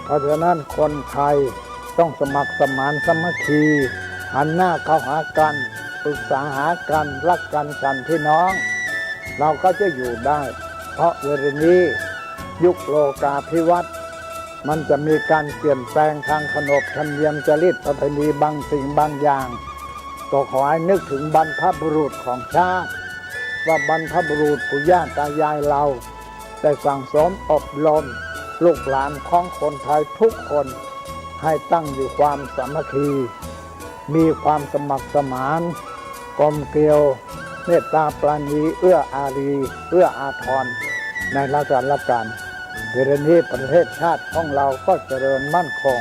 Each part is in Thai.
เพราะฉะนั้นคนไทยต้องสมัครสมานสามัคคีหันหน้าเข้าหากันปรึกษาหากันรักกันฉันพี่น้องเราก็จะอยู่ได้เพราะเวลานี้ยุคโลกาภิวัตน์มันจะมีการเปลี่ยนแปลงทางขนบธรรมเนียมจริตประเพณีบางสิ่งบางอย่างก็ขอให้นึกถึงบรรพบุรุษของชาติว่าบรรพบุรุษปู่ย่าตายายเราได้สั่งสมอบรมลูกหลานของคนไทยทุกคนให้ตั้งอยู่ความสามัคคีมีความสมัครสมานกลมเกลียวเมตตาปราณีเอื้ออารีเอื้ออาทรในราชการเวลานี้ประเทศชาติของเราก็เจริญมั่นคง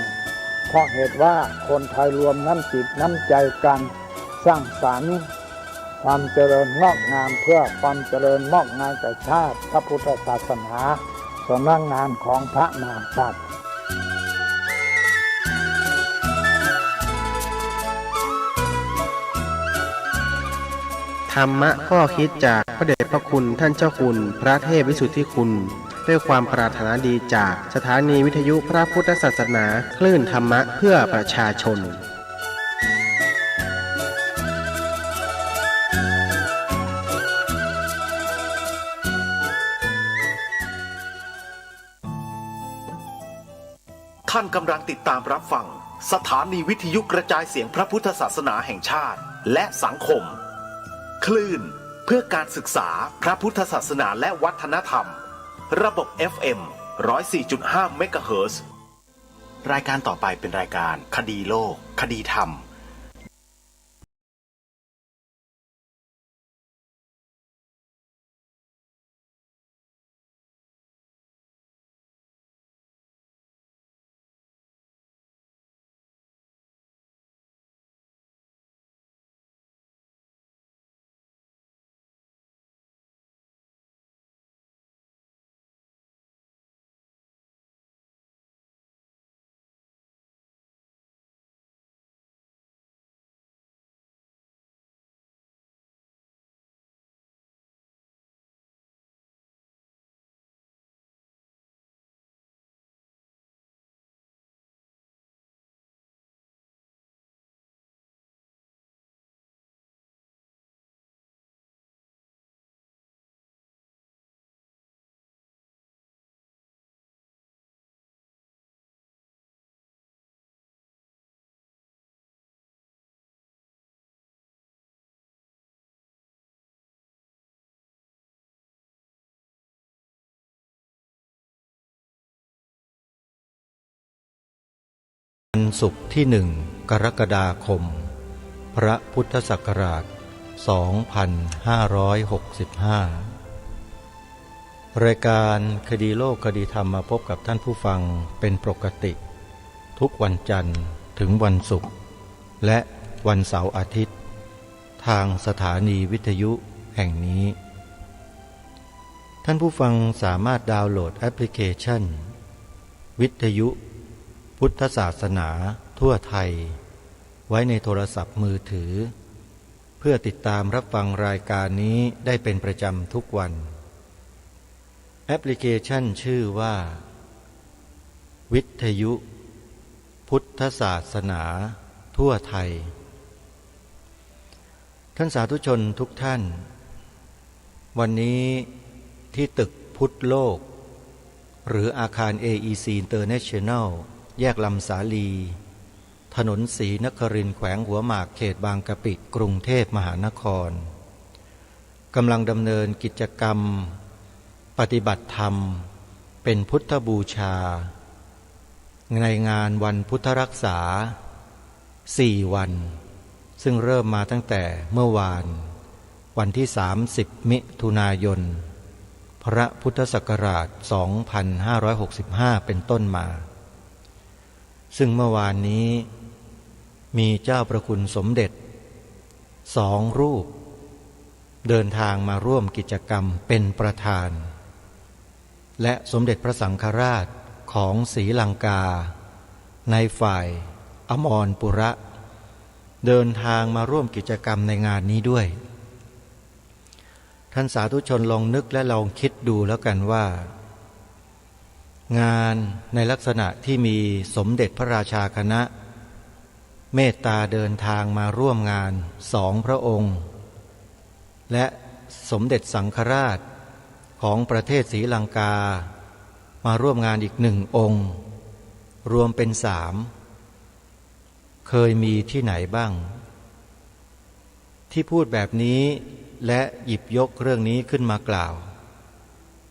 เพราะเหตุว่าคนไทยรวมน้ำจิตน้ำใจกันสร้างสรรค์ความเจริญงอกงามเพื่อความเจริญงอกงามแก่ชาติพระพุทธศาสนาสำนักงานของพระมหากษัตริย์ธรรมะข้อคิดจากพระเดชพระคุณท่านเจ้าคุณพระเทพวิสุทธิคุณด้วยความปรารถนาดีจากสถานีวิทยุพระพุทธศาสนาคลื่นธรรมะเพื่อประชาชนท่านกำลังติดตามรับฟังสถานีวิทยุกระจายเสียงพระพุทธศาสนาแห่งชาติและสังคมคลื่นเพื่อการศึกษาพระพุทธศาสนาและวัฒนธรรมระบบ FM 104.5 เมกะเฮิรตซ์รายการต่อไปเป็นรายการคดีโลกคดีธรรมวันศุกร์ที่1 กรกฎาคมพระพุทธศักราช 2565 รายการคดีโลกคดีธรรมมาพบกับท่านผู้ฟังเป็นปกติทุกวันจันทร์ถึงวันศุกร์และวันเสาร์อาทิตย์ทางสถานีวิทยุแห่งนี้ท่านผู้ฟังสามารถดาวน์โหลดแอปพลิเคชันวิทยุพุทธศาสนาทั่วไทยไว้ในโทรศัพท์มือถือเพื่อติดตามรับฟังรายการนี้ได้เป็นประจำทุกวันแอปพลิเคชันชื่อว่าวิทยุพุทธศาสนาทั่วไทยท่านสาธุชนทุกท่านวันนี้ที่ตึกพุทธโลกหรืออาคาร AEC International แยกลำสาลีถนนศรีนครินทร์แขวงหัวหมากเขตบางกะปิกรุงเทพมหานครกำลังดำเนินกิจกรรมปฏิบัติธรรมเป็นพุทธบูชาในงานวันพุทธรักษา4 วันซึ่งเริ่มมาตั้งแต่เมื่อวานวันที่30 มิถุนายนพระพุทธศักราช 2565 เป็นต้นมาซึ่งเมื่อวานนี้มีเจ้าประคุณสมเด็จ2 รูปเดินทางมาร่วมกิจกรรมเป็นประธานและสมเด็จพระสังฆราชของศรีลังกาในฝ่ายอมรปุระเดินทางมาร่วมกิจกรรมในงานนี้ด้วยท่านสาธุชนลองนึกและลองคิดดูแล้วกันว่า งานในลักษณะที่มีสมเด็จพระราชาคณะเมตตาเดินทางมาร่วมงาน2 พระองค์และสมเด็จสังฆราชของประเทศศรีลังกามาร่วมงานอีก1 องค์รวมเป็น3เคยมีที่ไหนบ้างที่พูดแบบนี้และหยิบยกเรื่องนี้ขึ้นมากล่าว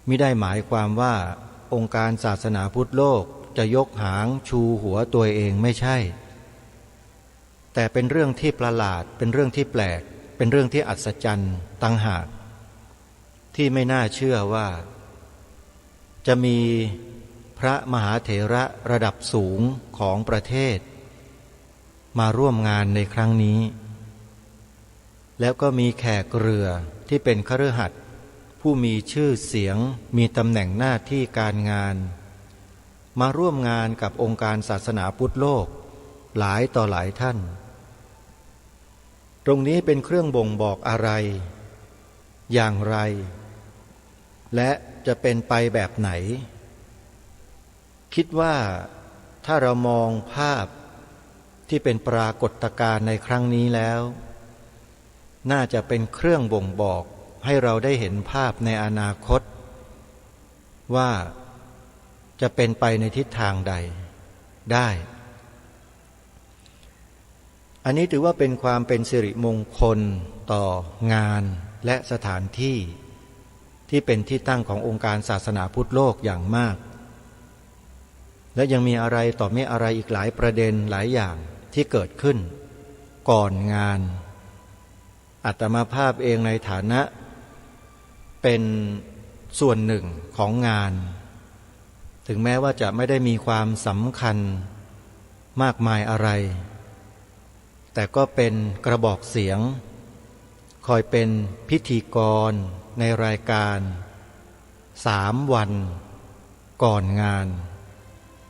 มิได้หมายความว่าองค์การศาสนาพุทธโลกจะยกหางชูหัวตัวเองไม่ใช่แต่เป็นเรื่องที่ประหลาดเป็นเรื่องที่แปลกเป็นเรื่องที่อัศจรรย์ต่างหากที่ไม่น่าเชื่อว่าจะมีพระมหาเถระระดับสูงของประเทศมาร่วมงานในครั้งนี้แล้วก็มีแขกเรือที่เป็นคฤหัสถ์ผู้มีชื่อเสียงมีตำแหน่งหน้าที่การงานมาร่วมงานกับองค์การศาสนาพุทธโลกหลายต่อหลายท่านตรงนี้เป็นเครื่องบ่งบอกอะไรอย่างไรและจะเป็นไปแบบไหนคิดว่าถ้าเรามองภาพที่เป็นปรากฏการณ์ในครั้งนี้แล้วน่าจะเป็นเครื่องบ่งบอกให้เราได้เห็นภาพในอนาคตว่าจะเป็นไปในทิศทางใดได้อันนี้ถือว่าเป็นความเป็นสิริมงคลต่องานและสถานที่ที่เป็นที่ตั้งขององค์การศาสนาพุทธโลกอย่างมากและยังมีอะไรต่อไม่อะไรอีกหลายประเด็นหลายอย่างที่เกิดขึ้นก่อนงานอาตมาภาพเองในฐานะเป็นส่วนหนึ่งของงานถึงแม้ว่าจะไม่ได้มีความสำคัญมากมายอะไรแต่ก็เป็นกระบอกเสียงคอยเป็นพิธีกรในรายการ3 วันก่อนงาน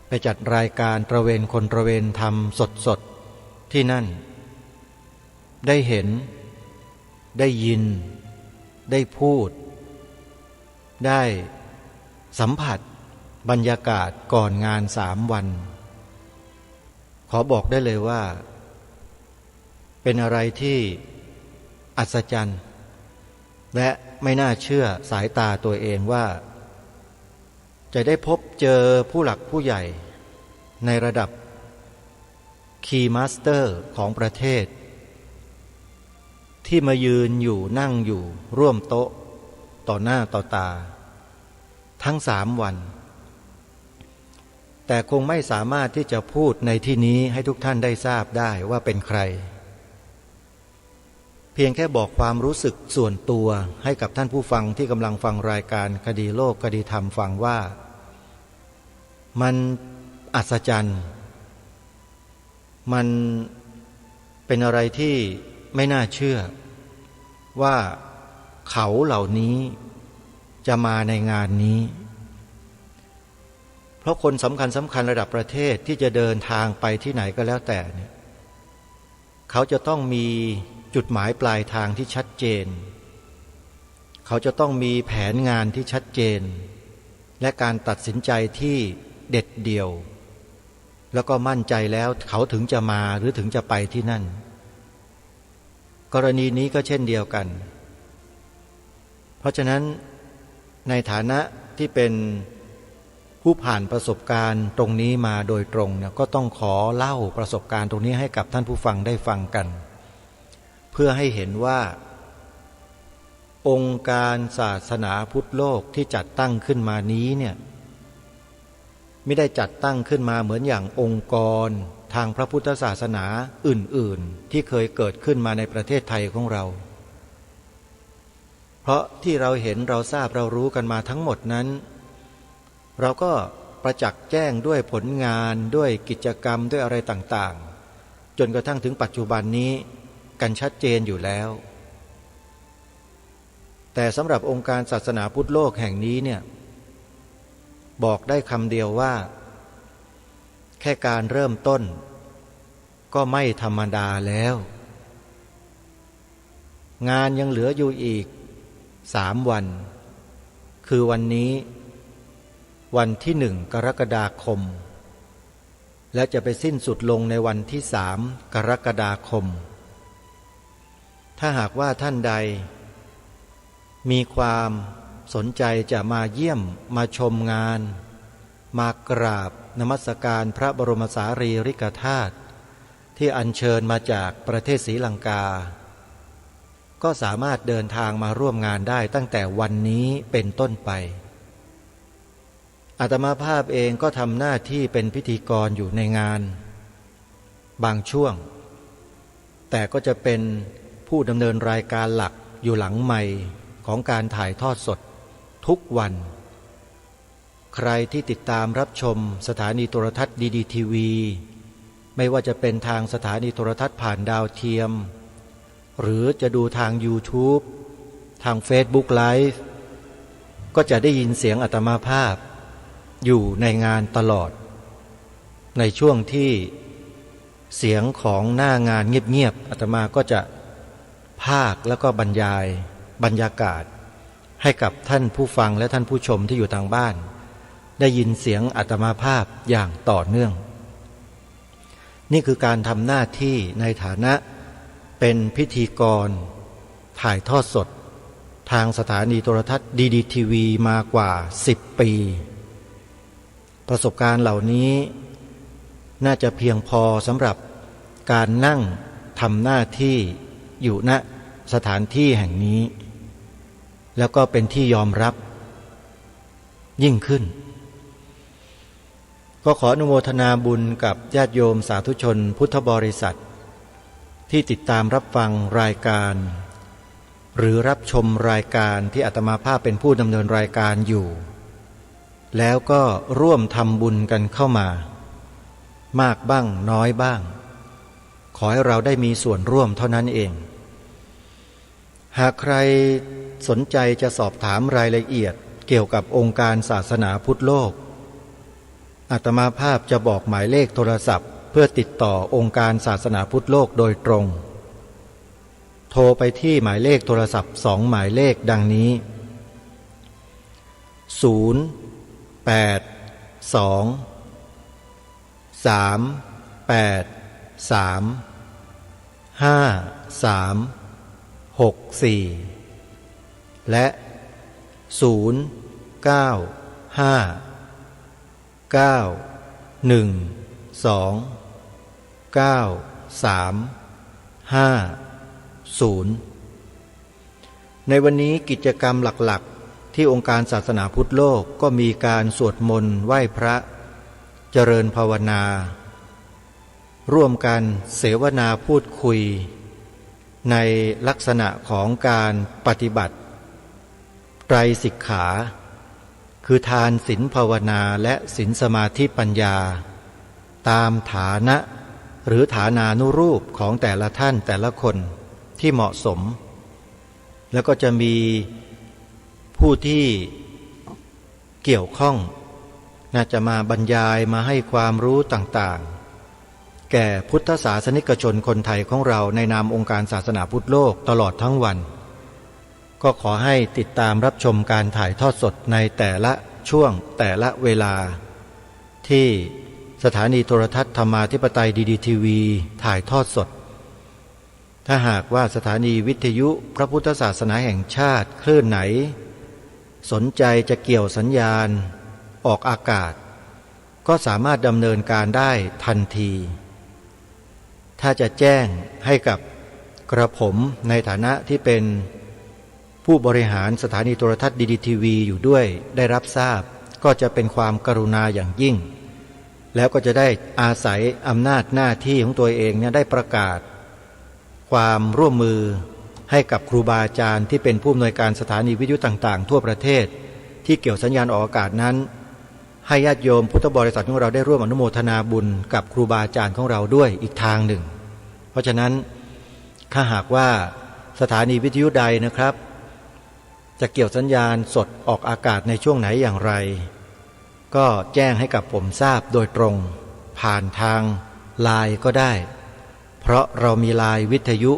ไปจัดรายการตระเวนคนตระเวนทำสดๆที่นั่นได้เห็นได้ยินได้พูดได้สัมผัสบรรยากาศก่อนงาน3 วันขอบอกได้เลยว่าเป็นอะไรที่อัศจรรย์และไม่น่าเชื่อสายตาตัวเองว่าจะได้พบเจอผู้หลักผู้ใหญ่ในระดับคีย์มาสเตอร์ของประเทศที่มายืนอยู่นั่งอยู่ร่วมโต๊ะต่อหน้าต่อตาทั้ง3 วันแต่คงไม่สามารถที่จะพูดในที่นี้ให้ทุกท่านได้ทราบได้ว่าเป็นใครเพียงแค่บอกความรู้สึกส่วนตัวให้กับท่านผู้ฟังที่กำลังฟังรายการคดีโลกคดีธรรมฟังว่ามันอัศจรรย์มันเป็นอะไรที่ไม่น่าเชื่อว่าเขาเหล่านี้จะมาในงานนี้เพราะคนสำคัญระดับประเทศที่จะเดินทางไปที่ไหนก็แล้วแต่เนี่ยเขาจะต้องมีจุดหมายปลายทางที่ชัดเจนเขาจะต้องมีแผนงานที่ชัดเจนและการตัดสินใจที่เด็ดเดี่ยวแล้วก็มั่นใจแล้วเขาถึงจะมาหรือถึงจะไปที่นั่นกรณีนี้ก็เช่นเดียวกันเพราะฉะนั้นในฐานะที่เป็นผู้ผ่านประสบการณ์ตรงนี้มาโดยตรงเนี่ยก็ต้องขอเล่าประสบการณ์ตรงนี้ให้กับท่านผู้ฟังได้ฟังกันเพื่อให้เห็นว่าองค์การศาสนาพุทธโลกที่จัดตั้งขึ้นมานี้เนี่ยไม่ได้จัดตั้งขึ้นมาเหมือนอย่างองค์กรทางพระพุทธศาสนาอื่นๆที่เคยเกิดขึ้นมาในประเทศไทยของเราเพราะที่เราเห็นเราทราบเรารู้กันมาทั้งหมดนั้นเราก็ประจักษ์แจ้งด้วยผลงานด้วยกิจกรรมด้วยอะไรต่างๆจนกระทั่งถึงปัจจุบันนี้กันชัดเจนอยู่แล้วแต่สำหรับองค์การศาสนาพุทธโลกแห่งนี้เนี่ยบอกได้คำเดียวว่าแค่การเริ่มต้นก็ไม่ธรรมดาแล้วงานยังเหลืออยู่อีก3 วันคือวันนี้ วันที่1 กรกฎาคมและจะไปสิ้นสุดลงในวันที่3 กรกฎาคมถ้าหากว่าท่านใดมีความสนใจจะมาเยี่ยมมาชมงานมากราบนมัสการพระบรมสารีริกธาตุที่อัญเชิญมาจากประเทศศรีลังกาก็สามารถเดินทางมาร่วมงานได้ตั้งแต่วันนี้เป็นต้นไปอาตมาภาพเองก็ทำหน้าที่เป็นพิธีกรอยู่ในงานบางช่วงแต่ก็จะเป็นผู้ดำเนินรายการหลักอยู่หลังไมค์ของการถ่ายทอดสดทุกวันใครที่ติดตามรับชมสถานีโทรทัศน์ดีทีวีไม่ว่าจะเป็นทางสถานีโทรทัศน์ผ่านดาวเทียมหรือจะดูทาง YouTube ทาง Facebook Live ก็จะได้ยินเสียงอาตมาภาพอยู่ในงานตลอดในช่วงที่เสียงของหน้างานเงียบๆอาตมาก็จะพากแล้วก็บรรยายบรรยากาศให้กับท่านผู้ฟังและท่านผู้ชมที่อยู่ทางบ้านได้ยินเสียงอาตมาภาพอย่างต่อเนื่องนี่คือการทำหน้าที่ในฐานะเป็นพิธีกรถ่ายทอดสดทางสถานีโทรทัศน์ดีทีวีมากว่า10 ปีประสบการณ์เหล่านี้น่าจะเพียงพอสำหรับการนั่งทำหน้าที่อยู่ณสถานที่แห่งนี้แล้วก็เป็นที่ยอมรับยิ่งขึ้นก็ขออนุโมทนาบุญกับญาติโยมสาธุชนพุทธบริษัทที่ติดตามรับฟังรายการหรือรับชมรายการที่อาตมาภาพเป็นผู้ดำเนินรายการอยู่แล้วก็ร่วมทำบุญกันเข้ามามากบ้างน้อยบ้างขอให้เราได้มีส่วนร่วมเท่านั้นเองหากใครสนใจจะสอบถามรายละเอียดเกี่ยวกับองค์การศาสนาพุทธโลกอาตมาภาพจะบอกหมายเลขโทรศัพท์เพื่อติดต่อองค์การศาสนาพุทธโลกโดยตรงโทรไปที่หมายเลขโทรศัพท์2 หมายเลขดังนี้082-383-5364และ091-2-9-3-50ในวันนี้กิจกรรมหลักๆที่องค์การศาสนาพุทธโลกก็มีการสวดมนต์ไหว้พระเจริญภาวนาร่วมกันเสวนาพูดคุยในลักษณะของการปฏิบัติไตรสิกขาคือทานศีลภาวนาและศีลสมาธิปัญญาตามฐานะหรือฐานานุรูปของแต่ละท่านแต่ละคนที่เหมาะสมแล้วก็จะมีผู้ที่เกี่ยวข้องน่าจะมาบรรยายมาให้ความรู้ต่างๆแก่พุทธศาสนิกชนคนไทยของเราในนามองค์การศาสนาพุทธโลกตลอดทั้งวันก็ขอให้ติดตามรับชมการถ่ายทอดสดในแต่ละช่วงแต่ละเวลาที่สถานีโทรทัศน์ธรรมาธิปไตยดีทีวีถ่ายทอดสดถ้าหากว่าสถานีวิทยุพระพุทธศาสนาแห่งชาติคลื่นไหนสนใจจะเกี่ยวสัญญาณออกอากาศก็สามารถดำเนินการได้ทันทีถ้าจะแจ้งให้กับกระผมในฐานะที่เป็นผู้บริหารสถานีโทรทัศน์ดีทีวีอยู่ด้วยได้รับทราบก็จะเป็นความกรุณาอย่างยิ่งแล้วก็จะได้อาศัยอำนาจหน้าที่ของตัวเองเนี่ยได้ประกาศความร่วมมือให้กับครูบาอาจารย์ที่เป็นผู้อำนวยการสถานีวิทยุต่างๆทั่วประเทศที่เกี่ยวสัญญาณออกอากาศนั้นให้ญาติโยมพุทธบริษัทของเราได้ร่วมอนุโมทนาบุญกับครูบาอาจารย์ของเราด้วยอีกทางหนึ่งเพราะฉะนั้นถ้าหากว่าสถานีวิทยุใดนะครับจะเกี่ยวสัญญาณสดออกอากาศในช่วงไหนอย่างไรก็แจ้งให้กับผมทราบโดยตรงผ่านทางไลน์ก็ได้เพราะเรามีไลน์วิทยุ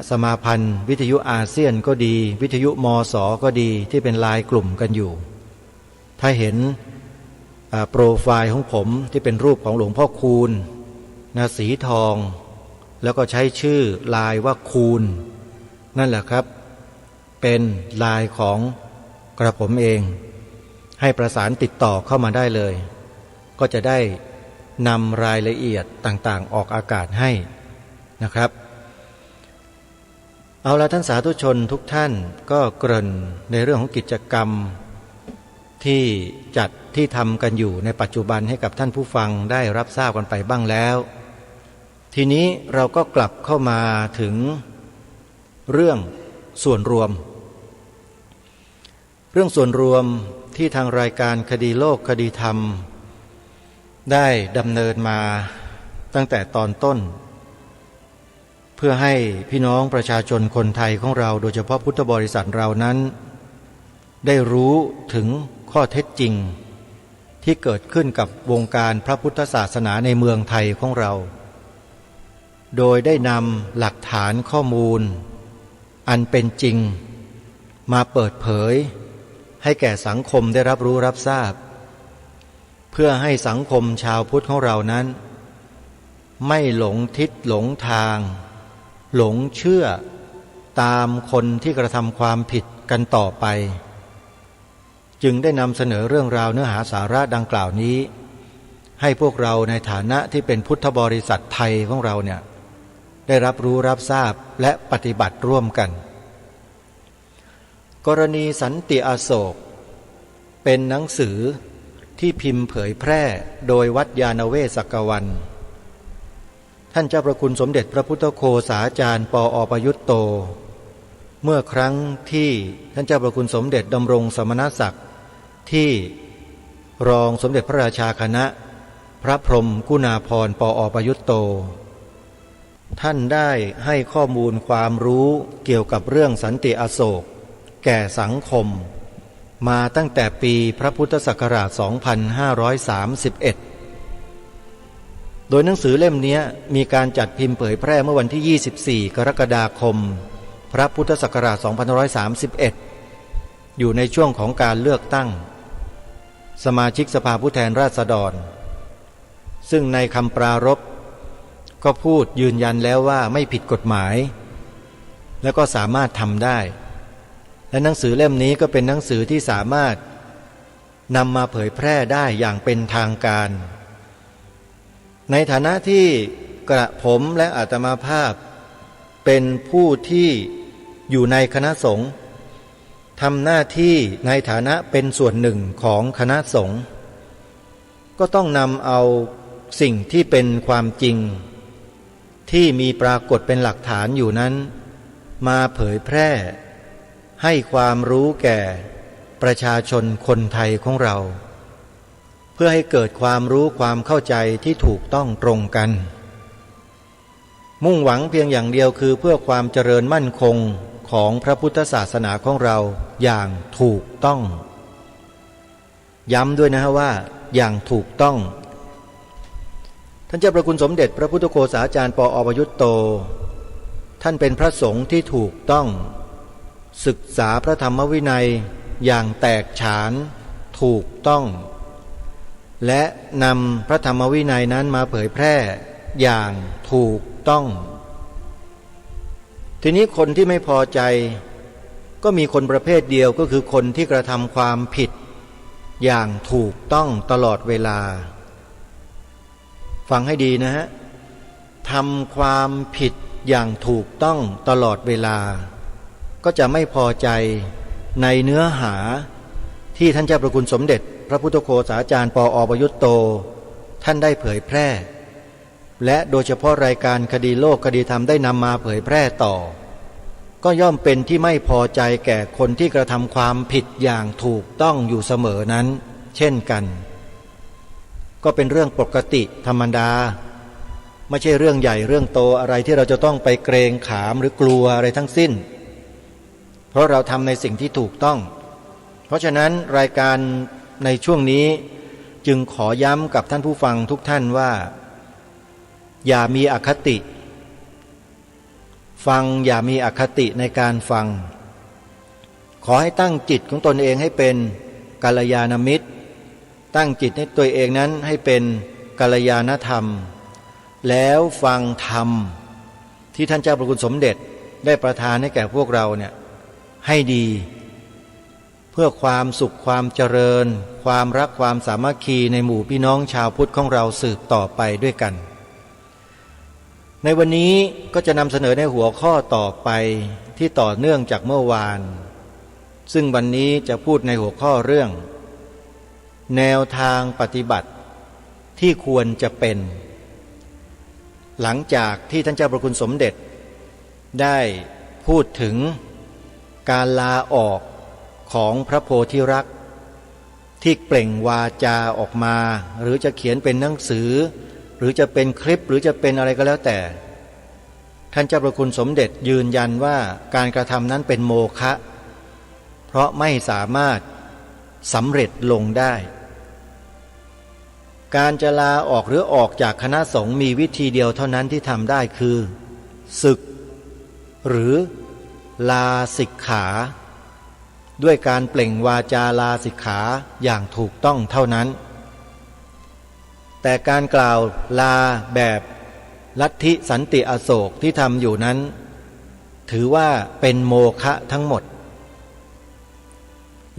สมาพันธ์วิทยุอาเซียนก็ดีวิทยุมส.ก็ดีที่เป็นไลน์กลุ่มกันอยู่ ถ้าเห็นโปรไฟล์ของผมที่เป็นรูปของหลวงพ่อคูณนะสีทองแล้วก็ใช้ชื่อลายว่าคูณนั่นแหละครับเป็นลายของกระผมเองให้ประสานติดต่อเข้ามาได้เลยก็จะได้นำรายละเอียดต่างๆออกอากาศให้นะครับเอาละท่านสาธุชนทุกท่านก็เกริ่นในเรื่องของกิจกรรมที่จัดที่ทำกันอยู่ในปัจจุบันให้กับท่านผู้ฟังได้รับทราบกันไปบ้างแล้วทีนี้เราก็กลับเข้ามาถึงเรื่องส่วนรวมที่ทางรายการคดีโลกคดีธรรมได้ดำเนินมาตั้งแต่ตอนต้นเพื่อให้พี่น้องประชาชนคนไทยของเราโดยเฉพาะพุทธบริษัทเรานั้นได้รู้ถึงข้อเท็จจริงที่เกิดขึ้นกับวงการพระพุทธศาสนาในเมืองไทยของเราโดยได้นำหลักฐานข้อมูลอันเป็นจริงมาเปิดเผยให้แก่สังคมได้รับรู้รับทราบเพื่อให้สังคมชาวพุทธของเรานั้นไม่หลงทิศหลงทางหลงเชื่อตามคนที่กระทำความผิดกันต่อไปจึงได้นำเสนอเรื่องราวเนื้อหาสาระดังกล่าวนี้ให้พวกเราในฐานะที่เป็นพุทธบริษัทไทยของเราเนี่ยได้รับรู้รับทราบและปฏิบัติร่วมกันกรณีสันติอโศกเป็นหนังสือที่พิมพ์เผยแพร่โดยวัดยานเวศกวันท่านเจ้าพระคุณสมเด็จพระพุทธโฆษาจารย์ปอ.ประยุตโตเมื่อครั้งที่ท่านเจ้าพระคุณสมเด็จดำรงสมณศักดิ์ที่รองสมเด็จพระราชาคณะพระพรหมกุณาภรณ์ปอ.ประยุตโตท่านได้ให้ข้อมูลความรู้เกี่ยวกับเรื่องสันติอโศกแก่สังคมมาตั้งแต่ปีพระพุทธศักราช 2531 โดยหนังสือเล่มนี้มีการจัดพิมพ์เผยแพร่เมื่อวันที่ 24 กรกฎาคมพระพุทธศักราช 2531 อยู่ในช่วงของการเลือกตั้งสมาชิกสภาผู้แทนราษฎรซึ่งในคำปรารภก็พูดยืนยันแล้วว่าไม่ผิดกฎหมายและก็สามารถทำได้และหนังสือเล่มนี้ก็เป็นหนังสือที่สามารถนำมาเผยแพร่ได้อย่างเป็นทางการในฐานะที่กระผมและอาตมาภาพเป็นผู้ที่อยู่ในคณะสงฆ์ทำหน้าที่ในฐานะเป็นส่วนหนึ่งของคณะสงฆ์ก็ต้องนำเอาสิ่งที่เป็นความจริงที่มีปรากฏเป็นหลักฐานอยู่นั้นมาเผยแพร่ให้ความรู้แก่ประชาชนคนไทยของเราเพื่อให้เกิดความรู้ความเข้าใจที่ถูกต้องตรงกันมุ่งหวังเพียงอย่างเดียวคือเพื่อความเจริญมั่นคงของพระพุทธศาสนาของเราอย่างถูกต้องย้ำด้วยนะฮะว่าอย่างถูกต้องท่านเจ้าพระคุณสมเด็จพระพุทธโฆษาจารย์ปอ.ประยุตโตท่านเป็นพระสงฆ์ที่ถูกต้องศึกษาพระธรรมวินัยอย่างแตกฉานถูกต้องและนำพระธรรมวินัยนั้นมาเผยแพร่อย่างถูกต้องทีนี้คนที่ไม่พอใจก็มีคนประเภทเดียวก็คือคนที่กระทำความผิดอย่างถูกต้องตลอดเวลาฟังให้ดีนะฮะทำความผิดอย่างถูกต้องตลอดเวลาก็จะไม่พอใจในเนื้อหาที่ท่านเจ้าพระคุณสมเด็จพระพุทธโฆษาจารย์ปอ.ประยุตโตท่านได้เผยแพร่และโดยเฉพาะรายการคดีโลกคดีธรรมได้นำมาเผยแพร่ต่อก็ย่อมเป็นที่ไม่พอใจแก่คนที่กระทำความผิดอย่างถูกต้องอยู่เสมอนั้นเช่นกันก็เป็นเรื่องปกติธรรมดาไม่ใช่เรื่องใหญ่เรื่องโตอะไรที่เราจะต้องไปเกรงขามหรือกลัวอะไรทั้งสิ้นเพราะเราทำในสิ่งที่ถูกต้องเพราะฉะนั้นรายการในช่วงนี้จึงขอย้ำกับท่านผู้ฟังทุกท่านว่าอย่ามีอคติฟังอย่ามีอคติในการฟังขอให้ตั้งจิตของตนเองให้เป็น กัลยาณมิตรตั้งจิตให้ตัวเองนั้นให้เป็นกัลยาณธรรมแล้วฟังธรรมที่ท่านเจ้าพระคุณสมเด็จได้ประทานให้แก่พวกเราเนี่ยให้ดีเพื่อความสุขความเจริญความรักความสามัคคีในหมู่พี่น้องชาวพุทธของเราสืบต่อไปด้วยกันในวันนี้ก็จะนำเสนอในหัวข้อต่อไปที่ต่อเนื่องจากเมื่อวานซึ่งวันนี้จะพูดในหัวข้อเรื่องแนวทางปฏิบัติที่ควรจะเป็นหลังจากที่ท่านเจ้าพระคุณสมเด็จได้พูดถึงการลาออกของพระโพธิรักษ์ที่เปล่งวาจาออกมาหรือจะเขียนเป็นหนังสือหรือจะเป็นคลิปหรือจะเป็นอะไรก็แล้วแต่ท่านเจ้าพระคุณสมเด็จยืนยันว่าการกระทำนั้นเป็นโมฆะเพราะไม่สามารถสำเร็จลงได้การจะลาออกหรือออกจากคณะสงฆ์มีวิธีเดียวเท่านั้นที่ทำได้คือสึกหรือลาสิกขาด้วยการเปล่งวาจาลาสิกขาอย่างถูกต้องเท่านั้นแต่การกล่าวลาแบบลัทธิสันติอโศกที่ทำอยู่นั้นถือว่าเป็นโมฆะทั้งหมด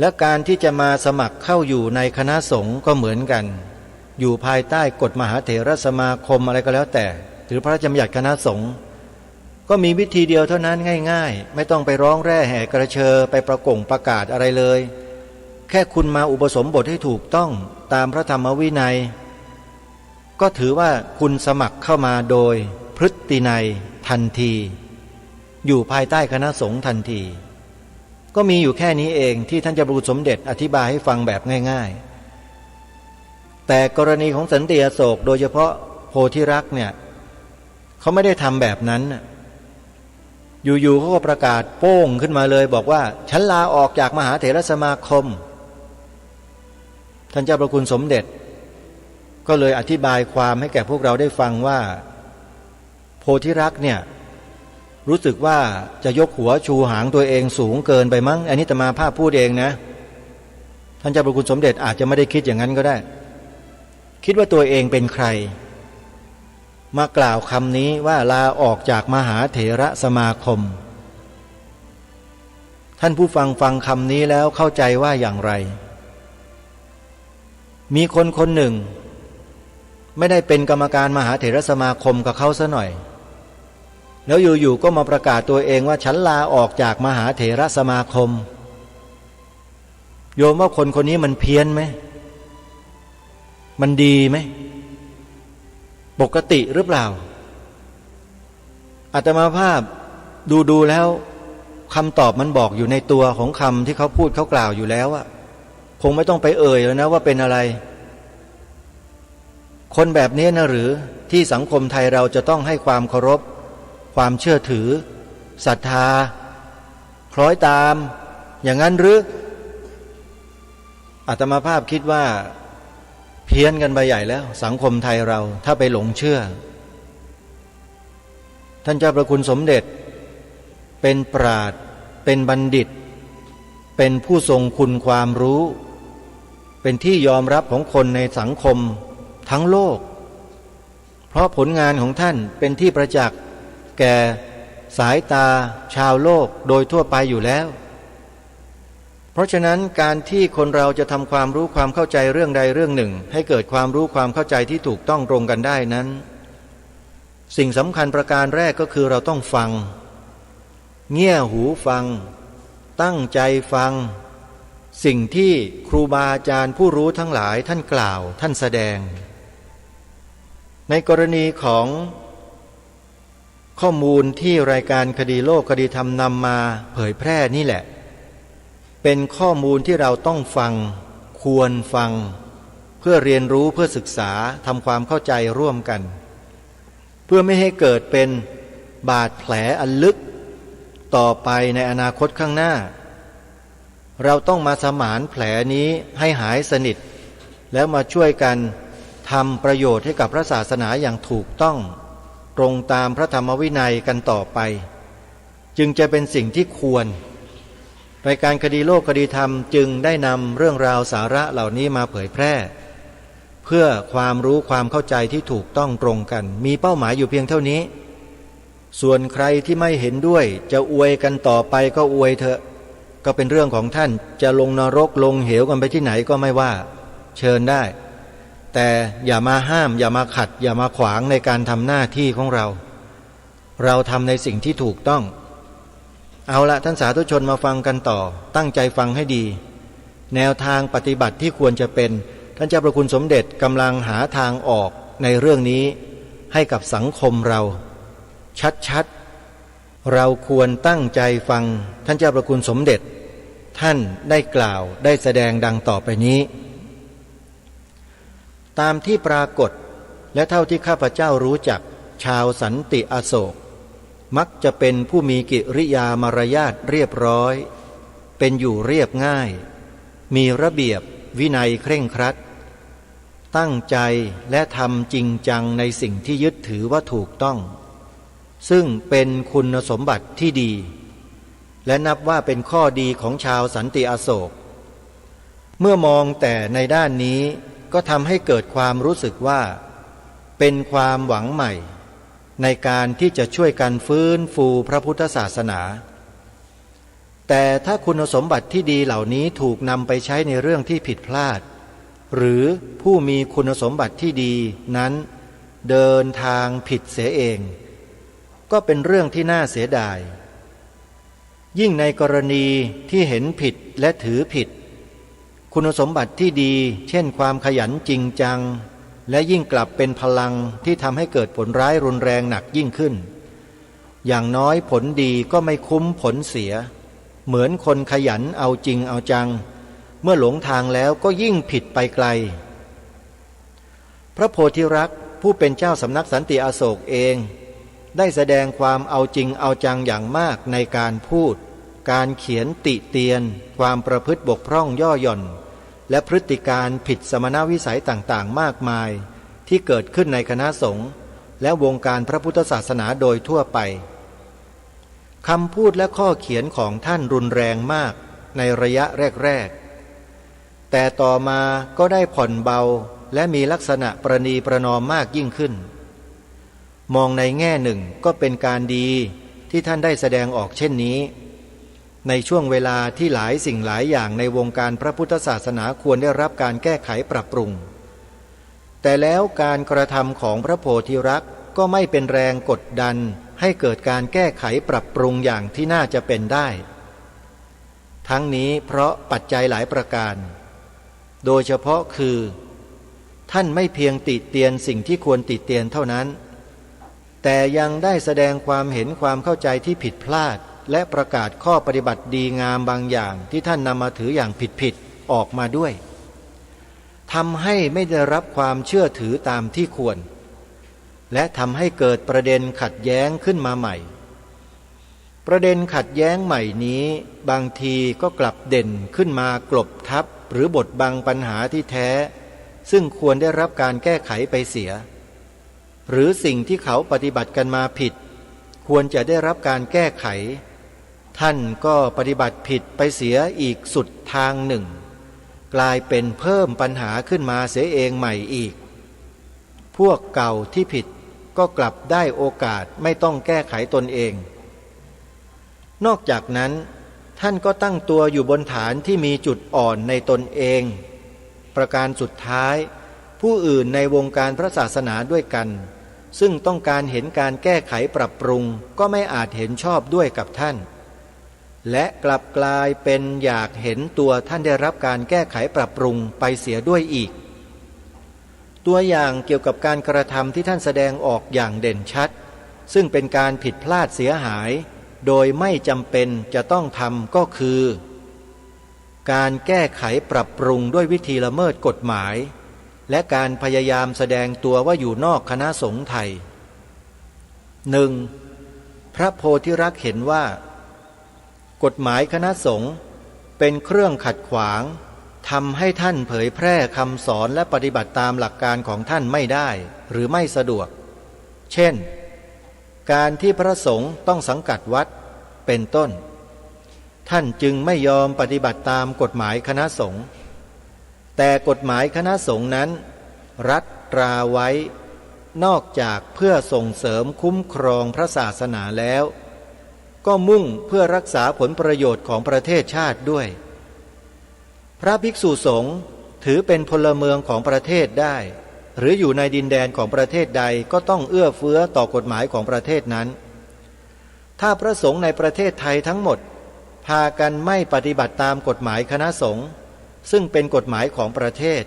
และการที่จะมาสมัครเข้าอยู่ในคณะสงฆ์ก็เหมือนกันอยู่ภายใต้กฎมหาเถรสมาคมอะไรก็แล้วแต่หรือพระราชบัญญัติคณะสงฆ์ก็มีวิธีเดียวเท่านั้นง่ายๆไม่ต้องไปร้องแร่แห่กระเชอไปประกาศอะไรเลยแค่คุณมาอุปสมบทให้ถูกต้องตามพระธรรมวินัยก็ถือว่าคุณสมัครเข้ามาโดยพฤตินัยทันทีอยู่ภายใต้คณะสงฆ์ทันทีก็มีอยู่แค่นี้เองที่ท่านเจ้าพระคุณสมเด็จอธิบายให้ฟังแบบง่ายๆแต่กรณีของสันติอโศกโดยเฉพาะโพธิรักษ์เนี่ยเขาไม่ได้ทำแบบนั้นอยู่ๆเขาก็ประกาศโป้งขึ้นมาเลยบอกว่าฉันลาออกจากมหาเถรสมาคมท่านเจ้าพระคุณสมเด็จก็เลยอธิบายความให้แก่พวกเราได้ฟังว่าโพธิรักษ์เนี่ยรู้สึกว่าจะยกหัวชูหางตัวเองสูงเกินไปมั้งอันนี้อาตมาภาพพูดเองนะท่านเจ้าพระคุณสมเด็จอาจจะไม่ได้คิดอย่างนั้นก็ได้คิดว่าตัวเองเป็นใครมากล่าวคำนี้ว่าลาออกจากมหาเถรสมาคมท่านผู้ฟังฟังคำนี้แล้วเข้าใจว่าอย่างไรมีคนคนหนึ่งไม่ได้เป็นกรรมการมหาเถรสมาคมกับเขาซะหน่อยแล้วอยู่ๆก็มาประกาศตัวเองว่าฉันลาออกจากมหาเถรสมาคมโยมว่าคนคนนี้มันเพี้ยนไหมมันดีไหมปกติหรือเปล่าอาตมาภาพดูแล้วคำตอบมันบอกอยู่ในตัวของคำที่เขาพูดเขากล่าวอยู่แล้วอะคงไม่ต้องไปเอ่ยแล้วนะว่าเป็นอะไรคนแบบนี้นะหรือที่สังคมไทยเราจะต้องให้ความเคารพความเชื่อถือศรัทธาคล้อยตามอย่างนั้นหรืออาตมาภาพคิดว่าเพี้ยนกันไปใหญ่แล้วสังคมไทยเราถ้าไปหลงเชื่อท่านเจ้าพระคุณสมเด็จเป็นปราชญ์เป็นบัณฑิตเป็นผู้ทรงคุณความรู้เป็นที่ยอมรับของคนในสังคมทั้งโลกเพราะผลงานของท่านเป็นที่ประจักษ์แก่สายตาชาวโลกโดยทั่วไปอยู่แล้วเพราะฉะนั้นการที่คนเราจะทำความรู้ความเข้าใจเรื่องใดเรื่องหนึ่งให้เกิดความรู้ความเข้าใจที่ถูกต้องตรงกันได้นั้นสิ่งสำคัญประการแรกก็คือเราต้องฟังเงี่ยหูฟังตั้งใจฟังสิ่งที่ครูบาอาจารย์ผู้รู้ทั้งหลายท่านกล่าวท่านแสดงในกรณีของข้อมูลที่รายการคดีโลกคดีธรรมนำมาเผยแพร่นี่แหละเป็นข้อมูลที่เราต้องฟังควรฟังเพื่อเรียนรู้เพื่อศึกษาทำความเข้าใจร่วมกันเพื่อไม่ให้เกิดเป็นบาดแผลอันลึกต่อไปในอนาคตข้างหน้าเราต้องมาสมานแผลนี้ให้หายสนิทแล้วมาช่วยกันทำประโยชน์ให้กับพระศาสนาอย่างถูกต้องตรงตามพระธรรมวินัยกันต่อไปจึงจะเป็นสิ่งที่ควร รายการคดีโลกคดีธรรมจึงได้นำเรื่องราวสาระเหล่านี้มาเผยแพร่เพื่อความรู้ความเข้าใจที่ถูกต้องตรงกันมีเป้าหมายอยู่เพียงเท่านี้ส่วนใครที่ไม่เห็นด้วยจะอวยกันต่อไปก็อวยเถอะก็เป็นเรื่องของท่านจะลงนรกลงเหวกันไปที่ไหนก็ไม่ว่าเชิญได้แต่อย่ามาห้ามอย่ามาขัดอย่ามาขวางในการทำหน้าที่ของเราทำในสิ่งที่ถูกต้องเอาละท่านสาธุชนมาฟังกันต่อตั้งใจฟังให้ดีแนวทางปฏิบัติที่ควรจะเป็นท่านเจ้าพระคุณสมเด็จกำลังหาทางออกในเรื่องนี้ให้กับสังคมเราชัดๆเราควรตั้งใจฟังท่านเจ้าพระคุณสมเด็จท่านได้กล่าวได้แสดงดังต่อไปนี้ตามที่ปรากฏและเท่าที่ข้าพเจ้ารู้จักชาวสันติอโศกมักจะเป็นผู้มีกิริยามารยาทเรียบร้อยเป็นอยู่เรียบง่ายมีระเบียบวินัยเคร่งครัดตั้งใจและทำจริงจังในสิ่งที่ยึดถือว่าถูกต้องซึ่งเป็นคุณสมบัติที่ดีและนับว่าเป็นข้อดีของชาวสันติอโศกเมื่อมองแต่ในด้านนี้ก็ทำให้เกิดความรู้สึกว่าเป็นความหวังใหม่ในการที่จะช่วยกันฟื้นฟูพระพุทธศาสนาแต่ถ้าคุณสมบัติที่ดีเหล่านี้ถูกนำไปใช้ในเรื่องที่ผิดพลาดหรือผู้มีคุณสมบัติที่ดีนั้นเดินทางผิดเสียเองก็เป็นเรื่องที่น่าเสียดายยิ่งในกรณีที่เห็นผิดและถือผิดคุณสมบัติที่ดีเช่นความขยันจริงจังและยิ่งกลับเป็นพลังที่ทำให้เกิดผลร้ายรุนแรงหนักยิ่งขึ้นอย่างน้อยผลดีก็ไม่คุ้มผลเสียเหมือนคนขยันเอาจริงเอาจังเมื่อหลงทางแล้วก็ยิ่งผิดไปไกลพระโพธิรักษ์ผู้เป็นเจ้าสำนักสันติอโศกเองได้แสดงความเอาจริงเอาจังอย่างมากในการพูดการเขียนติเตียนความประพฤติบกพร่องย่อหย่อนและพฤติการผิดสมณวิสัยต่างๆมากมายที่เกิดขึ้นในคณะสงฆ์และวงการพระพุทธศาสนาโดยทั่วไปคำพูดและข้อเขียนของท่านรุนแรงมากในระยะแรกๆแต่ต่อมาก็ได้ผ่อนเบาและมีลักษณะประนีประนอมมากยิ่งขึ้นมองในแง่หนึ่งก็เป็นการดีที่ท่านได้แสดงออกเช่นนี้ในช่วงเวลาที่หลายสิ่งหลายอย่างในวงการพระพุทธศาสนาควรได้รับการแก้ไขปรับปรุงแต่แล้วการกระทำของพระโพธิรักษ์ก็ไม่เป็นแรงกดดันให้เกิดการแก้ไขปรับปรุงอย่างที่น่าจะเป็นได้ทั้งนี้เพราะปัจจัยหลายประการโดยเฉพาะคือท่านไม่เพียงติเตียนสิ่งที่ควรติเตียนเท่านั้นแต่ยังได้แสดงความเห็นความเข้าใจที่ผิดพลาดและประกาศข้อปฏิบัติดีงามบางอย่างที่ท่านนำมาถืออย่างผิดออกมาด้วยทำให้ไม่ได้รับความเชื่อถือตามที่ควรและทำให้เกิดประเด็นขัดแย้งขึ้นมาใหม่ประเด็นขัดแย้งใหม่นี้บางทีก็กลับเด่นขึ้นมากลบทับหรือบดบังปัญหาที่แท้ซึ่งควรได้รับการแก้ไขไปเสียหรือสิ่งที่เขาปฏิบัติกันมาผิดควรจะได้รับการแก้ไขท่านก็ปฏิบัติผิดไปเสียอีกสุดทางหนึ่งกลายเป็นเพิ่มปัญหาขึ้นมาเสียเองใหม่อีกพวกเก่าที่ผิดก็กลับได้โอกาสไม่ต้องแก้ไขตนเองนอกจากนั้นท่านก็ตั้งตัวอยู่บนฐานที่มีจุดอ่อนในตนเองประการสุดท้ายผู้อื่นในวงการพระศาสนาด้วยกันซึ่งต้องการเห็นการแก้ไขปรับปรุงก็ไม่อาจเห็นชอบด้วยกับท่านและกลับกลายเป็นอยากเห็นตัวท่านได้รับการแก้ไขปรับปรุงไปเสียด้วยอีกตัวอย่างเกี่ยวกับการกระทำที่ท่านแสดงออกอย่างเด่นชัดซึ่งเป็นการผิดพลาดเสียหายโดยไม่จำเป็นจะต้องทำก็คือการแก้ไขปรับปรุงด้วยวิธีละเมิดกฎหมายและการพยายามแสดงตัวว่าอยู่นอกคณะสงฆ์ไทย 1. พระโพธิรักษ์เห็นว่ากฎหมายคณะสงฆ์เป็นเครื่องขัดขวางทำให้ท่านเผยแพร่คำสอนและปฏิบัติตามหลักการของท่านไม่ได้หรือไม่สะดวกเช่นการที่พระสงฆ์ต้องสังกัดวัดเป็นต้น ท่านจึงไม่ยอมปฏิบัติตามกฎหมายคณะสงฆ์แต่กฎหมายคณะสงฆ์นั้นรัฐตราไว้นอกจากเพื่อส่งเสริมคุ้มครองพระศาสนาแล้วก็มุ่งเพื่อรักษาผลประโยชน์ของประเทศชาติด้วยพระภิกษุสงฆ์ถือเป็นพลเมืองของประเทศได้หรืออยู่ในดินแดนของประเทศใดก็ต้องเอื้อเฟื้อต่อกฎหมายของประเทศนั้นถ้าพระสงฆ์ในประเทศไทยทั้งหมดพากันไม่ปฏิบัติตามกฎหมายคณะสงฆ์ซึ่งเป็นกฎหมายของประเทศ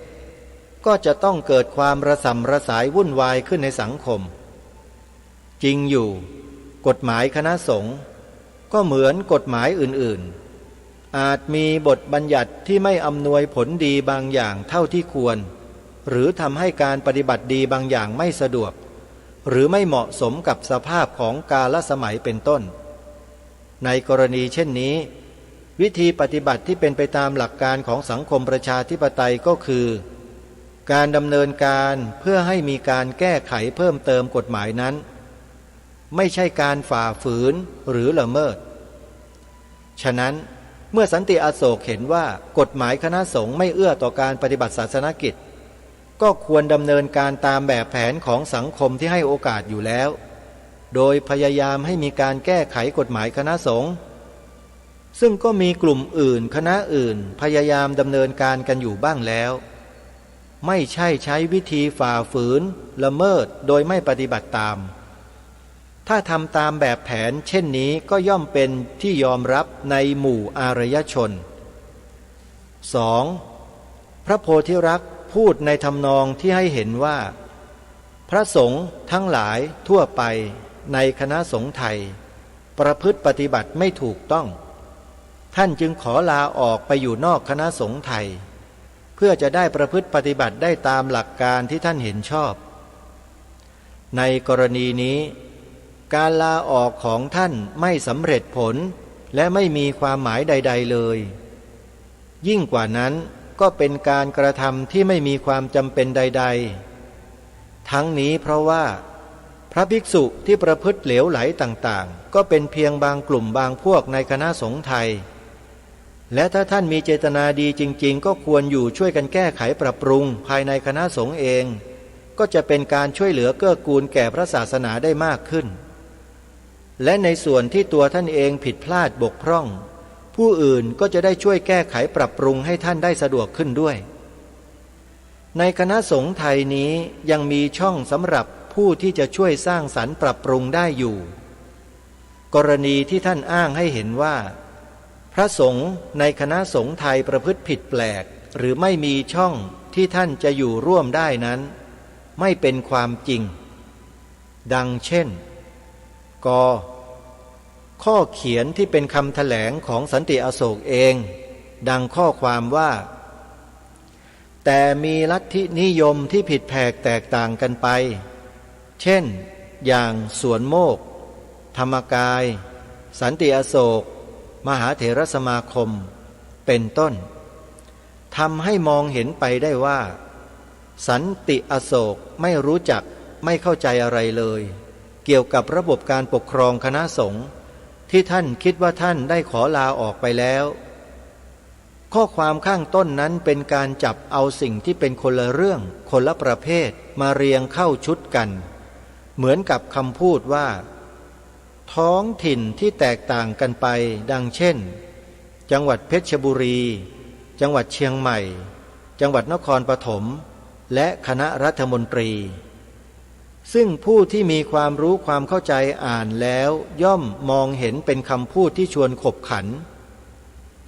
ก็จะต้องเกิดความระส่ำระสายวุ่นวายขึ้นในสังคมจริงอยู่กฎหมายคณะสงฆ์ก็เหมือนกฎหมายอื่นๆอาจมีบทบัญญัติที่ไม่อำนวยผลดีบางอย่างเท่าที่ควรหรือทำให้การปฏิบัติดีบางอย่างไม่สะดวกหรือไม่เหมาะสมกับสภาพของกาลสมัยเป็นต้นในกรณีเช่นนี้วิธีปฏิบัติที่เป็นไปตามหลักการของสังคมประชาธิปไตยก็คือการดำเนินการเพื่อให้มีการแก้ไขเพิ่มเติมกฎหมายนั้นไม่ใช่การฝ่าฝืนหรือละเมิดฉะนั้นเมื่อสันติอโศกเห็นว่ากฎหมายคณะสงฆ์ไม่เอื้อต่อการปฏิบัติศาสนกิจก็ควรดำเนินการตามแบบแผนของสังคมที่ให้โอกาสอยู่แล้วโดยพยายามให้มีการแก้ไขกฎหมายคณะสงฆ์ซึ่งก็มีกลุ่มอื่นคณะอื่นพยายามดำเนินการกันอยู่บ้างแล้วไม่ใช่ใช้วิธีฝ่าฝืนละเมิดโดยไม่ปฏิบัติตามถ้าทำตามแบบแผนเช่นนี้ก็ย่อมเป็นที่ยอมรับในหมู่อารยชน 2. พระโพธิรักษ์พูดในทำนองที่ให้เห็นว่าพระสงฆ์ทั้งหลายทั่วไปในคณะสงฆ์ไทยประพฤติปฏิบัติไม่ถูกต้องท่านจึงขอลาออกไปอยู่นอกคณะสงฆ์ไทยเพื่อจะได้ประพฤติปฏิบัติได้ตามหลักการที่ท่านเห็นชอบในกรณีนี้การลาออกของท่านไม่สำเร็จผลและไม่มีความหมายใดๆเลยยิ่งกว่านั้นก็เป็นการกระทำที่ไม่มีความจำเป็นใดๆทั้งนี้เพราะว่าพระภิกษุที่ประพฤติเหลวไหลต่างๆก็เป็นเพียงบางกลุ่มบางพวกในคณะสงฆ์ไทยและถ้าท่านมีเจตนาดีจริงๆก็ควรอยู่ช่วยกันแก้ไขปรับปรุงภายในคณะสงฆ์เองก็จะเป็นการช่วยเหลือเกื้อกูลแก่พระศาสนาได้มากขึ้นและในส่วนที่ตัวท่านเองผิดพลาดบกพร่องผู้อื่นก็จะได้ช่วยแก้ไขปรับปรุงให้ท่านได้สะดวกขึ้นด้วยในคณะสงฆ์ไทยนี้ยังมีช่องสำหรับผู้ที่จะช่วยสร้างสรรค์ปรับปรุงได้อยู่กรณีที่ท่านอ้างให้เห็นว่าพระสงฆ์ในคณะสงฆ์ไทยประพฤติผิดแปลกหรือไม่มีช่องที่ท่านจะอยู่ร่วมได้นั้นไม่เป็นความจริงดังเช่นข้อเขียนที่เป็นคำแถลงของสันติอโศกเองดังข้อความว่าแต่มีลัทธินิยมที่ผิดแผกแตกต่างกันไปเช่นอย่างสวนโมกธรรมกายสันติอโศกมหาเถรสมาคมเป็นต้นทำให้มองเห็นไปได้ว่าสันติอโศกไม่รู้จักไม่เข้าใจอะไรเลยเกี่ยวกับระบบการปกครองคณะสงฆ์ที่ท่านคิดว่าท่านได้ขอลาออกไปแล้วข้อความข้างต้นนั้นเป็นการจับเอาสิ่งที่เป็นคนละเรื่องคนละประเภทมาเรียงเข้าชุดกันเหมือนกับคำพูดว่าท้องถิ่นที่แตกต่างกันไปดังเช่นจังหวัดเพชรบุรีจังหวัดเชียงใหม่จังหวัดนครปฐมและคณะรัฐมนตรีซึ่งผู้ที่มีความรู้ความเข้าใจอ่านแล้วย่อมมองเห็นเป็นคำพูดที่ชวนขบขัน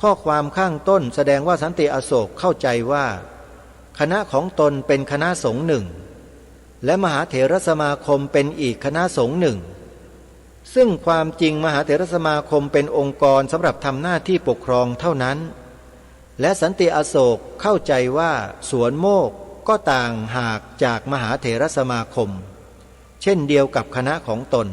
ข้อความข้างต้นแสดงว่าสันติอโศกเข้าใจว่าคณะของตนเป็นคณะสงฆ์หนึ่งและมหาเถรสมาคมเป็นอีกคณะสงฆ์หนึ่งซึ่งความจริงมหาเถรสมาคมเป็นองค์กรสำหรับทำหน้าที่ปกครองเท่านั้นและสันติอโศกเข้าใจว่าสวนโมกก็ต่างหากจากมหาเถรสมาคมเช่นเดียวกับคณะของตน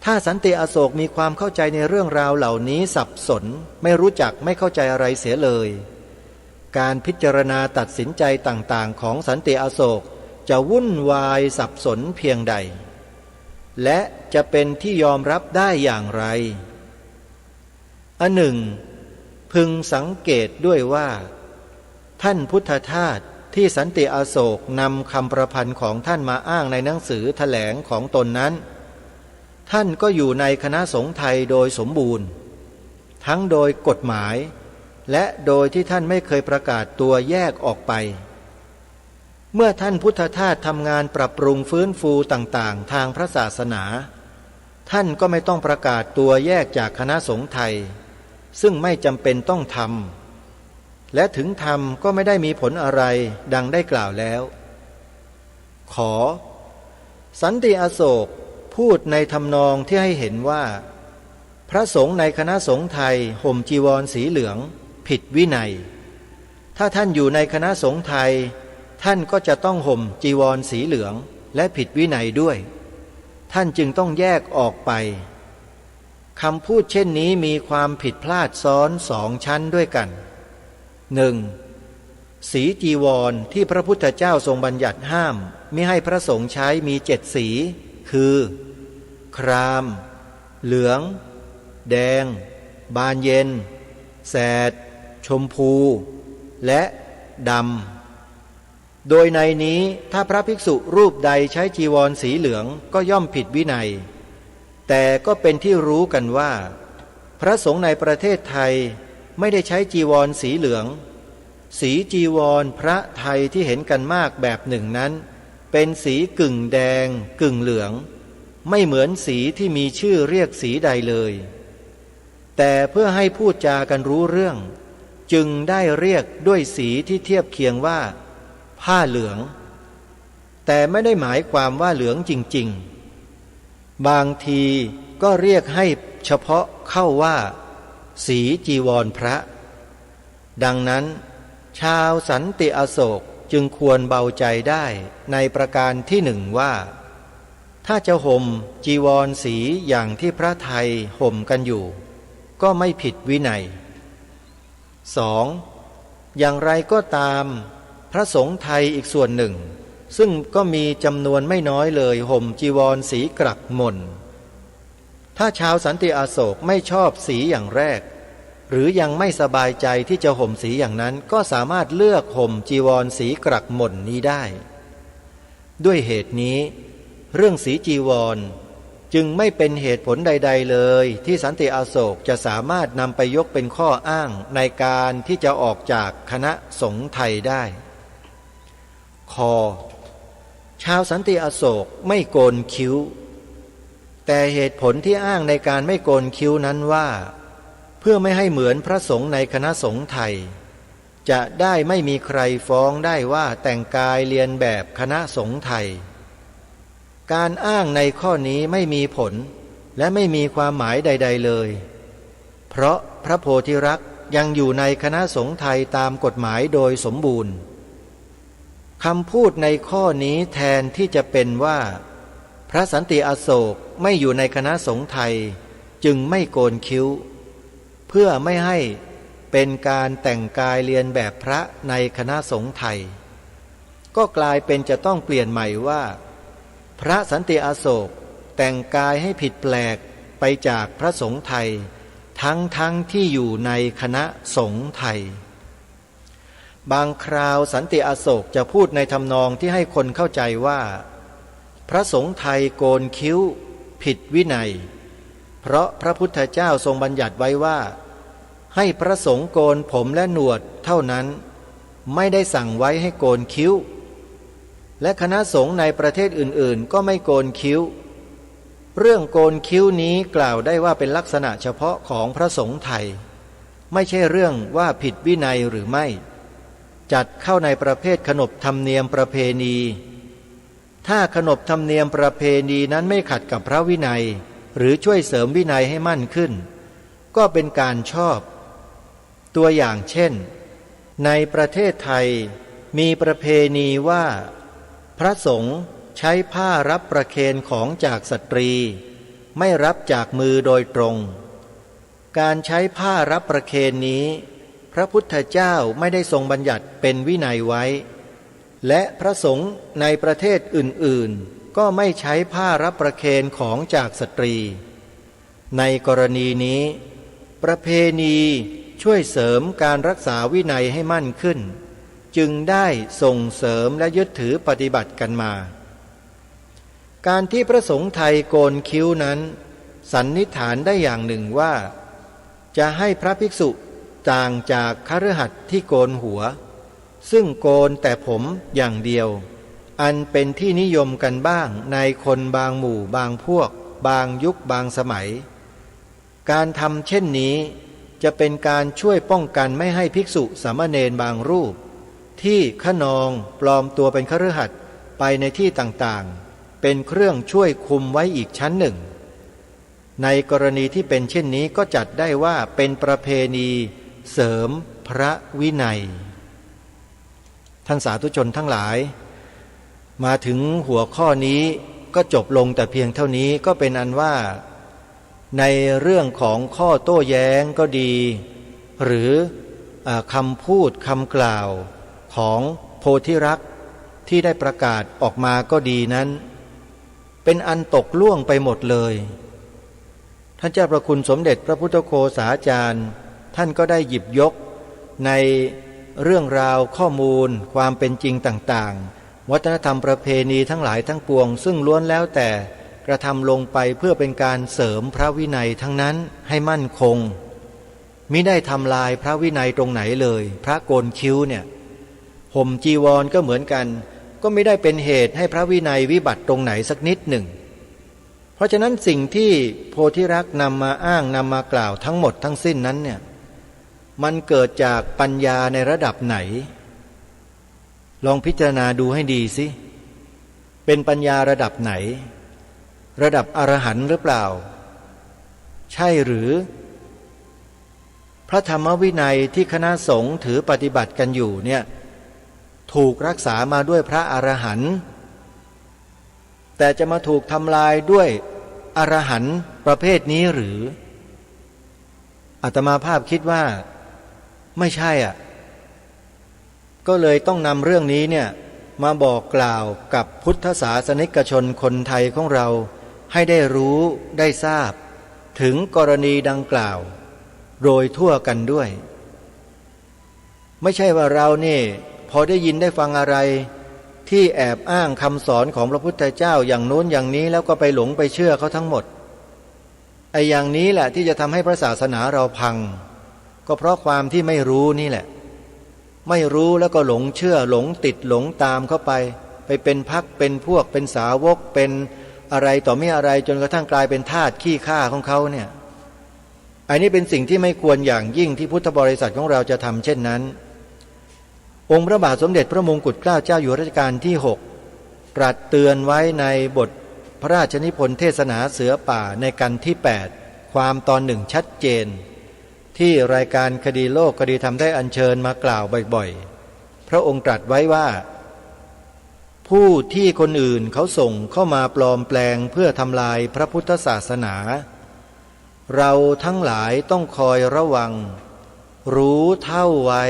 ถ้าสันติอโศกมีความเข้าใจในเรื่องราวเหล่านี้สับสนไม่รู้จักไม่เข้าใจอะไรเสียเลยการพิจารณาตัดสินใจต่างๆของสันติอโศกจะวุ่นวายสับสนเพียงใดและจะเป็นที่ยอมรับได้อย่างไร อันหนึ่งพึงสังเกตด้วยว่าท่านพุทธทาสที่สันติอโศกนำคำประพันธ์ของท่านมาอ้างในหนังสือแถลงของตนนั้นท่านก็อยู่ในคณะสงฆ์ไทยโดยสมบูรณ์ทั้งโดยกฎหมายและโดยที่ท่านไม่เคยประกาศตัวแยกออกไปเมื่อท่านพุทธทาสทำงานปรับปรุงฟื้นฟูต่างๆทางพระศาสนาท่านก็ไม่ต้องประกาศตัวแยกจากคณะสงฆ์ไทยซึ่งไม่จำเป็นต้องทำและถึงทำก็ไม่ได้มีผลอะไรดังได้กล่าวแล้วขอสันติอโศกพูดในทำนองที่ให้เห็นว่าพระสงฆ์ในคณะสงฆ์ไทยห่มจีวรสีเหลืองผิดวินัยถ้าท่านอยู่ในคณะสงฆ์ไทยท่านก็จะต้องห่มจีวรสีเหลืองและผิดวินัยด้วยท่านจึงต้องแยกออกไปคำพูดเช่นนี้มีความผิดพลาดซ้อนสองชั้นด้วยกัน 1. สีจีวรที่พระพุทธเจ้าทรงบัญญัติห้ามมิให้พระสงฆ์ใช้มี7 สีคือครามเหลืองแดงบานเย็นแสดชมพูและดำโดยในนี้ถ้าพระภิกษุรูปใดใช้จีวรสีเหลืองก็ย่อมผิดวินัยแต่ก็เป็นที่รู้กันว่าพระสงฆ์ในประเทศไทยไม่ได้ใช้จีวรสีเหลืองสีจีวรพระไทยที่เห็นกันมากแบบหนึ่งนั้นเป็นสีกึ่งแดงกึ่งเหลืองไม่เหมือนสีที่มีชื่อเรียกสีใดเลยแต่เพื่อให้พูดจากันรู้เรื่องจึงได้เรียกด้วยสีที่เทียบเคียงว่าผ้าเหลืองแต่ไม่ได้หมายความว่าเหลืองจริงๆบางทีก็เรียกให้เฉพาะเข้าว่าสีจีวรพระดังนั้นชาวสันติอโศกจึงควรเบาใจได้ในประการที่หนึ่งว่าถ้าจะห่มจีวรสีอย่างที่พระไทยห่มกันอยู่ก็ไม่ผิดวินัย 2. อย่างไรก็ตามพระสงฆ์ไทยอีกส่วนหนึ่งซึ่งก็มีจำนวนไม่น้อยเลยห่มจีวรสีกรักหม่นถ้าชาวสันติอโศกไม่ชอบสีอย่างแรกหรือยังไม่สบายใจที่จะห่มสีอย่างนั้นก็สามารถเลือกห่มจีวรสีกรักหม่นนี้ได้ด้วยเหตุนี้เรื่องสีจีวรจึงไม่เป็นเหตุผลใดๆเลยที่สันติอโศกจะสามารถนำไปยกเป็นข้ออ้างในการที่จะออกจากคณะสงฆ์ไทยได้คอชาวสันติอโศกไม่โกนคิ้วแต่เหตุผลที่อ้างในการไม่โกนคิ้วนั้นว่าเพื่อไม่ให้เหมือนพระสงฆ์ในคณะสงฆ์ไทยจะได้ไม่มีใครฟ้องได้ว่าแต่งกายเลียนแบบคณะสงฆ์ไทยการอ้างในข้อนี้ไม่มีผลและไม่มีความหมายใดๆเลยเพราะพระโพธิรักษ์ยังอยู่ในคณะสงฆ์ไทยตามกฎหมายโดยสมบูรณ์คำพูดในข้อนี้แทนที่จะเป็นว่าพระสันติอโศกไม่อยู่ในคณะสงฆ์ไทยจึงไม่โกนคิ้วเพื่อไม่ให้เป็นการแต่งกายเลียนแบบพระในคณะสงฆ์ไทยก็กลายเป็นจะต้องเปลี่ยนใหม่ว่าพระสันติอโศกแต่งกายให้ผิดแปลกไปจากพระสงฆ์ไทยทั้งที่อยู่ในคณะสงฆ์ไทยบางคราวสันติอโศกจะพูดในทำนองที่ให้คนเข้าใจว่าพระสงฆ์ไทยโกนคิ้วผิดวินัยเพราะพระพุทธเจ้าทรงบัญญัติไว้ว่าให้พระสงฆ์โกนผมและหนวดเท่านั้นไม่ได้สั่งไว้ให้โกนคิ้วและคณะสงฆ์ในประเทศอื่นๆก็ไม่โกนคิ้วเรื่องโกนคิ้วนี้กล่าวได้ว่าเป็นลักษณะเฉพาะของพระสงฆ์ไทยไม่ใช่เรื่องว่าผิดวินัยหรือไม่จัดเข้าในประเภทขนบธรรมเนียมประเพณีถ้าขนบธรรมเนียมประเพณีนั้นไม่ขัดกับพระวินัยหรือช่วยเสริมวินัยให้มั่นขึ้นก็เป็นการชอบตัวอย่างเช่นในประเทศไทยมีประเพณีว่าพระสงฆ์ใช้ผ้ารับประเคนของจากสตรีไม่รับจากมือโดยตรงการใช้ผ้ารับประเคนนี้พระพุทธเจ้าไม่ได้ทรงบัญญัติเป็นวินัยไว้และพระสงฆ์ในประเทศอื่นๆก็ไม่ใช้ผ้ารับประเคนของจากสตรีในกรณีนี้ ประเพณีช่วยเสริมการรักษาวินัยให้มั่นขึ้นจึงได้ส่งเสริมและยึดถือปฏิบัติกันมาการที่พระสงฆ์ไทยโกนคิ้วนั้นสันนิษฐานได้อย่างหนึ่งว่าจะให้พระภิกษุต่างจากคฤหัสถ์ที่โกนหัวซึ่งโกนแต่ผมอย่างเดียวอันเป็นที่นิยมกันบ้างในคนบางหมู่บางพวกบางยุคบางสมัยการทำเช่นนี้จะเป็นการช่วยป้องกันไม่ให้ภิกษุสามเณรบางรูปที่ขนองปลอมตัวเป็นคฤหัสถ์ไปในที่ต่างๆเป็นเครื่องช่วยคุมไว้อีกชั้นหนึ่งในกรณีที่เป็นเช่นนี้ก็จัดได้ว่าเป็นประเพณีเสริมพระวินัยท่านสาธุชนทั้งหลายมาถึงหัวข้อนี้ก็จบลงแต่เพียงเท่านี้ก็เป็นอันว่าในเรื่องของข้อโต้แย้งก็ดีหรือคำพูดคำกล่าวของโพธิรักษ์ที่ได้ประกาศออกมาก็ดีนั้นเป็นอันตกล่วงไปหมดเลยท่านเจ้าพระคุณสมเด็จพระพุทธโฆษาจารย์ท่านก็ได้หยิบยกในเรื่องราวข้อมูลความเป็นจริงต่างๆวัฒนธรรมประเพณีทั้งหลายทั้งปวงซึ่งล้วนแล้วแต่กระทำลงไปเพื่อเป็นการเสริมพระวินัยทั้งนั้นให้มั่นคงมิได้ทำลายพระวินัยตรงไหนเลยพระโกนคิ้วเนี่ยห่มจีวรก็เหมือนกันก็ไม่ได้เป็นเหตุให้พระวินัยวิบัติตรงไหนสักนิดหนึ่งเพราะฉะนั้นสิ่งที่โพธิรักษ์นำมาอ้างนำมากล่าวทั้งหมดทั้งสิ้นนั้นเนี่ยมันเกิดจากปัญญาในระดับไหนลองพิจารณาดูให้ดีสิเป็นปัญญาระดับไหนระดับอรหันต์หรือเปล่าใช่หรือพระธรรมวินัยที่คณะสงฆ์ถือปฏิบัติกันอยู่เนี่ยถูกรักษามาด้วยพระอรหันต์แต่จะมาถูกทำลายด้วยอรหันต์ประเภทนี้หรืออาตมาภาพคิดว่าไม่ใช่อ่ะก็เลยต้องนำเรื่องนี้เนี่ยมาบอกกล่าวกับพุทธศาสนิกชนคนไทยของเราให้ได้รู้ได้ทราบถึงกรณีดังกล่าวโดยทั่วกันด้วยไม่ใช่ว่าเรานี่พอได้ยินได้ฟังอะไรที่แอบอ้างคำสอนของพระพุทธเจ้าอย่างโน้นอย่างนี้แล้วก็ไปหลงไปเชื่อเขาทั้งหมดไอ้อย่างนี้แหละที่จะทำให้พระศาสนาเราพังก็เพราะความที่ไม่รู้นี่แหละไม่รู้แล้วก็หลงเชื่อหลงติดหลงตามเข้าไปเป็นพรรคเป็นพวกเป็นสาวกเป็นอะไรต่อไม่อะไรจนกระทั่งกลายเป็นทาสขี้ข้าของเขาเนี่ยอันนี้เป็นสิ่งที่ไม่ควรอย่างยิ่งที่พุทธบริษัทของเราจะทำเช่นนั้นองค์พระบาทสมเด็จพระมงกุฎเกล้าเจ้าอยู่หัวรัชกาลที่6ตรัสเตือนไว้ในบทพระราชนิพนธ์เทศนาเสือป่าในกันที่8ความตอนหนึ่งชัดเจนที่รายการคดีโลกคดีธรรมได้อัญเชิญมากล่าวบ่อยๆพระองค์ตรัสไว้ว่าผู้ที่คนอื่นเขาส่งเข้ามาปลอมแปลงเพื่อทำลายพระพุทธศาสนาเราทั้งหลายต้องคอยระวังรู้เท่าไว้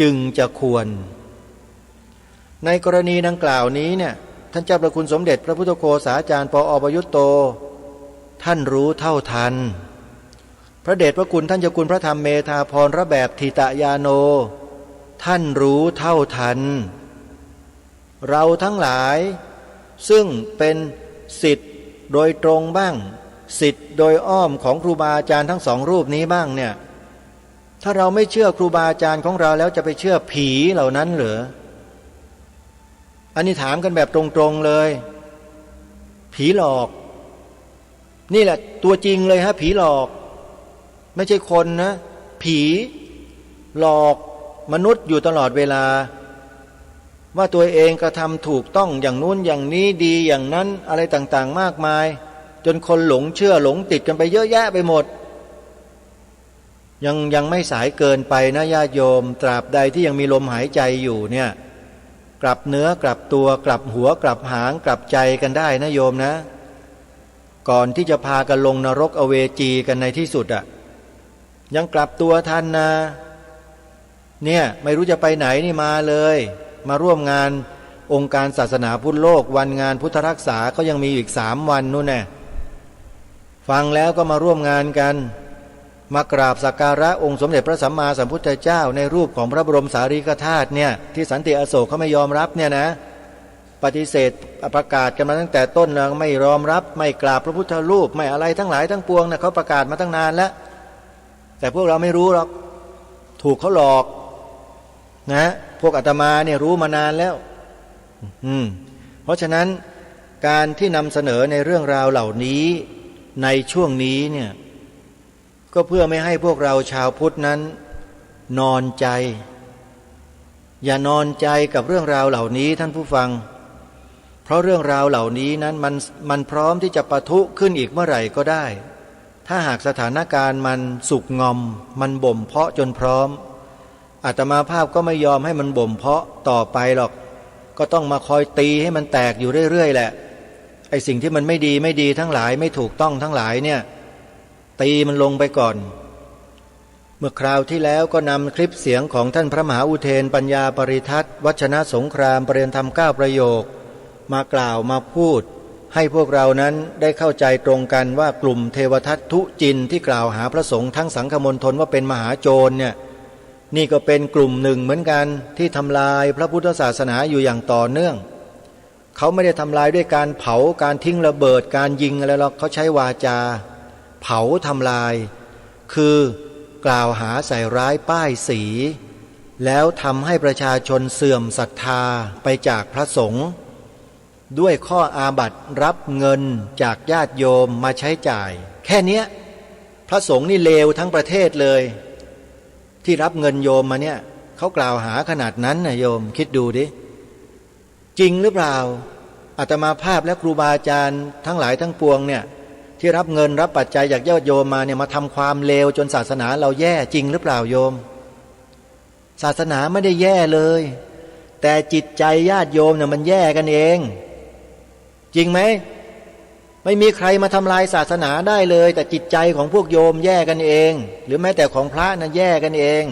จึงจะควรในกรณีดังกล่าวนี้เนี่ยท่านเจ้าพระคุณสมเด็จพระพุทธโฆษาจารย์ปอ.ประยุตโตท่านรู้เท่าทันพระเดชพระคุณท่านเจ้าคุณพระธรรมเมธาภรณ์ระแบบทิตยาโนท่านรู้เท่าทันเราทั้งหลายซึ่งเป็นศิษย์โดยตรงบ้างศิษย์โดยอ้อมของครูบาอาจารย์ทั้งสองรูปนี้บ้างเนี่ยถ้าเราไม่เชื่อครูบาอาจารย์ของเราแล้วจะไปเชื่อผีเหล่านั้นเหรออันนี้ถามกันแบบตรงๆเลยผีหลอกนี่แหละตัวจริงเลยฮะผีหลอกไม่ใช่คนนะผีหลอกมนุษย์อยู่ตลอดเวลาว่าตัวเองกระทำถูกต้องอย่างนู้นอย่างนี้ดีอย่างนั้นอะไรต่างๆมากมายจนคนหลงเชื่อหลงติดกันไปเยอะแยะไปหมดยังไม่สายเกินไปนะญาติโยมตราบใดที่ยังมีลมหายใจอยู่เนี่ยกลับเนื้อกลับตัวกลับหัวกลับหางกลับใจกันได้นะโยมนะก่อนที่จะพากันลงนรกอเวจีกันในที่สุดยังกลับตัวทันนะเนี่ยไม่รู้จะไปไหนนี่มาเลยมาร่วมงานองค์การศาสนาพุทธโลกวันงานพุทธรักษาก็ยังมีอีก3 วันนู่นแน่ฟังแล้วก็มาร่วมงานกัน มากราบสักการะองค์สมเด็จพระสัมมาสัมพุทธเจ้าในรูปของพระบรมสารีริกธาตุเนี่ยที่สันติอโศกเขาไม่ยอมรับเนี่ยนะปฏิเสธประกาศกันมาตั้งแต่ต้นแล้วไม่ยอมรับไม่กราบพระพุทธรูปไม่อะไรทั้งหลายทั้งปวงนะเขาประกาศมาตั้งนานแล้วแต่พวกเราไม่รู้หรอกถูกเขาหลอกนะพวกอาตมาเนี่ยรู้มานานแล้วเพราะฉะนั้นการที่นำเสนอในเรื่องราวเหล่านี้ในช่วงนี้เนี่ยก็เพื่อไม่ให้พวกเราชาวพุทธนั้นนอนใจอย่านอนใจกับเรื่องราวเหล่านี้ท่านผู้ฟังเพราะเรื่องราวเหล่านี้นั้นมันพร้อมที่จะปะทุขึ้นอีกเมื่อไหร่ก็ได้ถ้าหากสถานการณ์มันสุกงอมมันบ่มเพาะจนพร้อมอาตมาภาพก็ไม่ยอมให้มันบ่มเพาะต่อไปหรอกก็ต้องมาคอยตีให้มันแตกอยู่เรื่อยๆแหละไอ้สิ่งที่มันไม่ดีทั้งหลายไม่ถูกต้องทั้งหลายเนี่ยตีมันลงไปก่อนเมื่อคราวที่แล้วก็นำคลิปเสียงของท่านพระมหาอุเทนปัญญาปริทัศน์วัชนะสงครามประเรียนธรรม9ประโยคมากล่าวมาพูดให้พวกเรานั้นได้เข้าใจตรงกันว่ากลุ่มเทวทัตทุจินที่กล่าวหาพระสงฆ์ทั้งสังฆมณฑลว่าเป็นมหาโจรเนี่ยนี่ก็เป็นกลุ่มหนึ่งเหมือนกันที่ทำลายพระพุทธศาสนาอยู่อย่างต่อเนื่องเขาไม่ได้ทำลายด้วยการเผาการทิ้งระเบิดการยิงอะไรหรอกเขาใช้วาจาเผาทำลายคือกล่าวหาใส่ร้ายป้ายสีแล้วทำให้ประชาชนเสื่อมศรัทธาไปจากพระสงฆ์ด้วยข้ออาบัติรับเงินจากญาติโยมมาใช้จ่ายแค่เนี้ยพระสงฆ์นี่เลวทั้งประเทศเลยที่รับเงินโยมมาเนี่ยเขากล่าวหาขนาดนั้นนะโยมคิดดูดิจริงหรือเปล่าอาตมาภาพและครูบาอาจารย์ทั้งหลายทั้งปวงเนี่ยที่รับเงินรับปัจจัยจากญาติโยมมาเนี่ยมาทำความเลวจนศาสนาเราแย่จริงหรือเปล่าโยมศาสนาไม่ได้แย่เลยแต่จิตใจญาติโยมเนี่ยมันแย่กันเองจริงไหมไม่มีใครมาทำลายศาสนาได้เลยแต่จิตใจของพวกโยมแย่กันเองหรือแม้แต่ของพระนะแย่กันเอง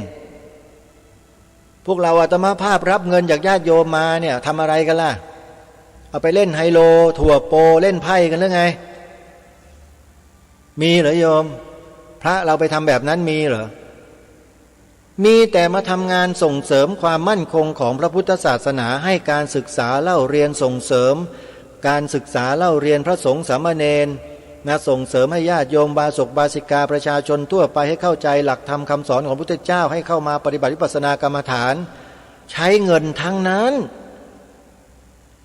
พวกเราอาตมาภาพรับเงินจากญาติโยมมาเนี่ยทำอะไรกันล่ะเอาไปเล่นไฮโลถั่วโปเล่นไพ่กันหรือไงมีเหรอโยมพระเราไปทำแบบนั้นมีเหรอมีแต่มาทำงานส่งเสริมความมั่นคงของพระพุทธศาสนาให้การศึกษาเล่าเรียนส่งเสริมการศึกษาเล่าเรียนพระสงฆ์สามเณรส่งเสริมให้ญาติโยมบาศกบาสิกาประชาชนทั่วไปให้เข้าใจหลักธรรมคำสอนของพระพุทธเจ้าให้เข้ามาปฏิบัติวิปัสสนากรรมฐานใช้เงินทั้งนั้น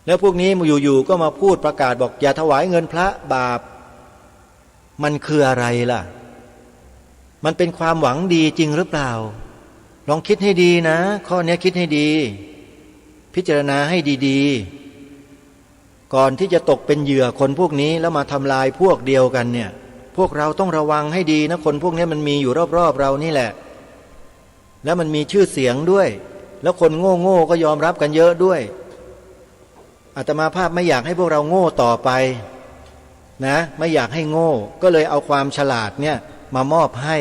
แล้วพวกนี้อยู่ๆก็มาพูดประกาศบอกอย่าถวายเงินพระบาปมันคืออะไรล่ะมันเป็นความหวังดีจริงหรือเปล่าลองคิดให้ดีนะข้อนี้คิดให้ดีพิจารณาให้ดีๆก่อนที่จะตกเป็นเหยื่อคนพวกนี้แล้วมาทำลายพวกเดียวกันเนี่ยพวกเราต้องระวังให้ดีนะคนพวกนี้มันมีอยู่รอบๆเรานี่แหละแล้วมันมีชื่อเสียงด้วยแล้วคนโง่ก็ยอมรับกันเยอะด้วยอาตมาภาพไม่อยากให้พวกเราโง่ต่อไปนะไม่อยากให้โง่ก็เลยเอาความฉลาดเนี่ยมามอบให้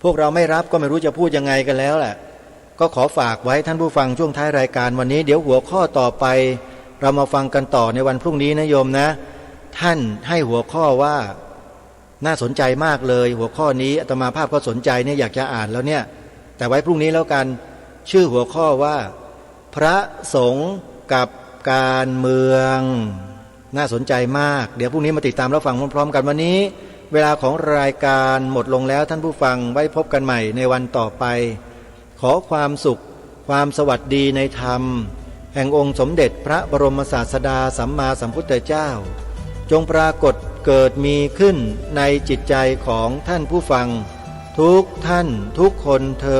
พวกเราไม่รับก็ไม่รู้จะพูดยังไงกันแล้วแหละก็ขอฝากไว้ท่านผู้ฟังช่วงท้ายรายการวันนี้เดี๋ยวหัวข้อต่อไปเรามาฟังกันต่อในวันพรุ่งนี้นะโยมนะท่านให้หัวข้อว่าน่าสนใจมากเลยหัวข้อนี้อาตมาภาพก็สนใจเนี่ยอยากจะอ่านแล้วเนี่ยแต่ไว้พรุ่งนี้แล้วกันชื่อหัวข้อว่าพระสงฆ์กับการเมืองน่าสนใจมากเดี๋ยวพรุ่งนี้มาติดตามรับฟังพร้อมๆกันวันนี้เวลาของรายการหมดลงแล้วท่านผู้ฟังไว้พบกันใหม่ในวันต่อไปขอความสุขความสวัสดีในธรรมแห่งองค์สมเด็จพระบรมศาสดาสัมมาสัมพุทธเจ้าจงปรากฏเกิดมีขึ้นในจิตใจของท่านผู้ฟังทุกท่านทุกคนเทอญ